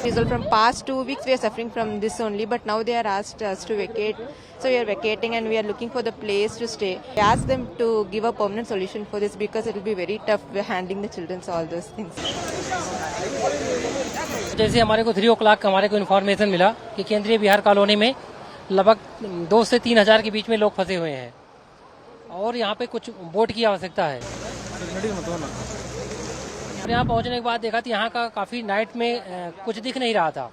Result from past 2 weeks we are suffering from this only, but now they are asked us to vacate. So we are vacating and we are looking for the place to stay. We ask them to give a permanent solution for this because it will be very tough handling the children, all those things. जैसे हमारे को 3 o'clock हमारे को information मिला कि केंद्रीय Bihar colony में लगभग 2 से 3 हजार के बीच में लोग फंसे हुए हैं और यहाँ पे कुछ बोट की आवश्यकता है। यहाँ पहुँचने के बाद देखा तो यहाँ का काफी नाइट में कुछ दिख नहीं रहा था।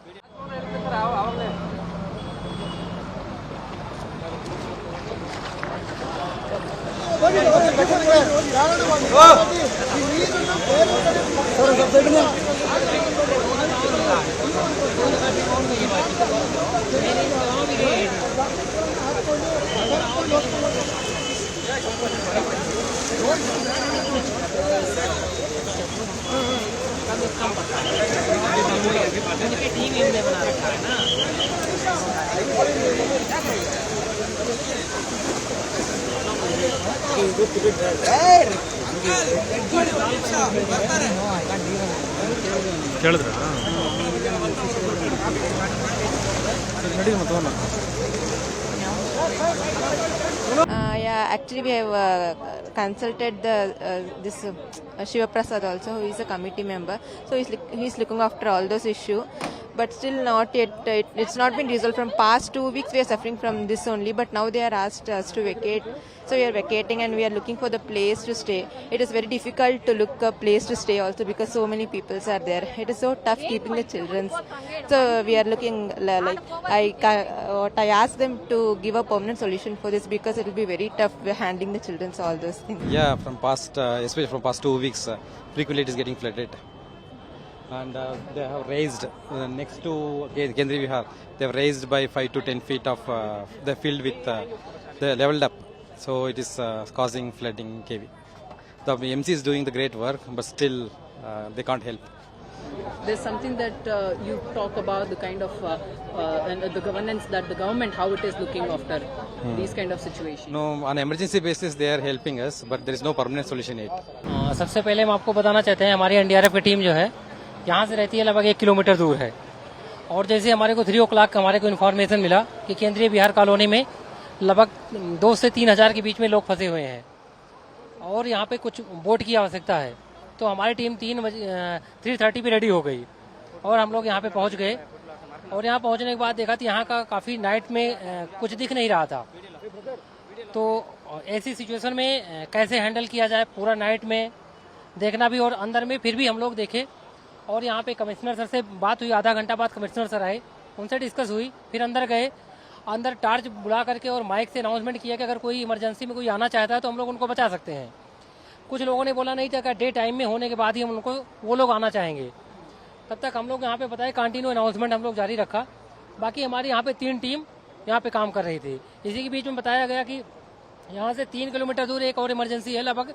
Yeah, actually we have consulted this Shiva Prasad also, who is a committee member. So he's looking after all those issues. But still not yet, it's not been resolved. From past 2 weeks we are suffering from this only, but now they are asked us to vacate. So we are vacating and we are looking for the place to stay. It is very difficult to look a place to stay also because so many people are there. It is so tough keeping the children. So we are looking like I asked them to give a permanent solution for this because it will be very tough handling the children, all those things. Yeah, from past, especially from past 2 weeks, frequently it is getting flooded. And they have raised next to Kendriya Vihar, they have raised by 5 to 10 feet of the field with the leveled up. So it is causing flooding in KV. The MC is doing the great work, but still they can't help. There's something that you talk about the kind of and the governance that the government, how it is looking after these kind of situations. No, on emergency basis they are helping us, but there is no permanent solution yet. सबसे पहले हम आपको बताना चाहते हैं हमारी NDRF की team जो है यहाँ से रहती है लगभग 1 किलोमीटर दूर है और जैसे हमारे को 3 o'clock हमारे को इन्फॉर्मेशन मिला कि केंद्रीय बिहार कॉलोनी में लगभग 2 से 3 हजार के बीच में लोग फंसे हुए हैं और यहाँ पे कुछ बोट की आवश्यकता है। तो हमारी टीम 3:30 पे रेडी हो गई और हम लोग यहाँ पे पहुँच गए और यहाँ पहुँचने के बाद देखा तो यहाँ का काफी नाइट में कुछ दिख नहीं रहा था। तो ऐसी सिचुएशन में कैसे हैंडल किया जाए पूरा नाइट में देखना भी और अंदर में फिर भी हम लोग देखे और यहाँ पे कमिश्नर सर से बात हुई। आधा घंटा बाद कमिश्नर सर आए, उनसे डिस्कस हुई, फिर अंदर गए, अंदर टार्च बुला करके और माइक से अनाउंसमेंट किया कि अगर कोई इमरजेंसी में कोई आना चाहता है तो हम लोग उनको बचा सकते हैं। कुछ लोगों ने बोला नहीं था कि डे टाइम में होने के बाद ही हम उनको वो लोग आना चाहेंगे। तब तक हम लोग यहाँ पे बताए कंटिन्यू अनाउंसमेंट हम लोग जारी रखा। बाकी हमारी यहाँ पे 3 टीम यहाँ पे काम कर रही थी। इसी के बीच में बताया गया कि यहाँ से 3 किलोमीटर दूर एक और इमरजेंसी है, लगभग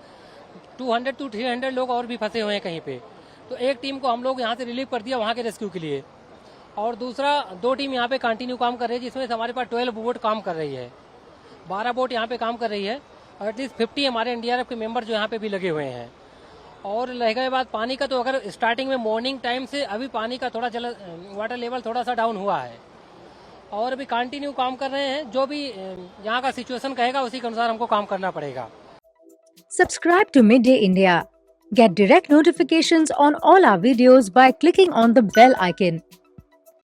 200 to 300 लोग और भी फंसे हुए हैं कहीं पे। तो एक टीम को हम लोग यहाँ से रिलीव कर दिया वहाँ के रेस्क्यू के लिए और दूसरा 2 टीम यहाँ पे कंटिन्यू काम कर रही है जिसमें हमारे पास 12 बोट काम कर रही है, 12 बोट यहाँ पे काम कर रही है और एटलीस्ट 50 हमारे एनडीआरएफ के मेंबर जो यहाँ पे भी लगे हुए हैं। और रह गए बात पानी का, तो अगर स्टार्टिंग में मॉर्निंग टाइम से अभी पानी का थोड़ा वाटर लेवल थोड़ा सा डाउन हुआ है और अभी कंटिन्यू काम कर रहे हैं। जो भी यहाँ का सिचुएशन कहेगा उसी के अनुसार हमको काम करना पड़ेगा। Subscribe to Midday India. Get direct notifications on all our videos by clicking on the bell icon.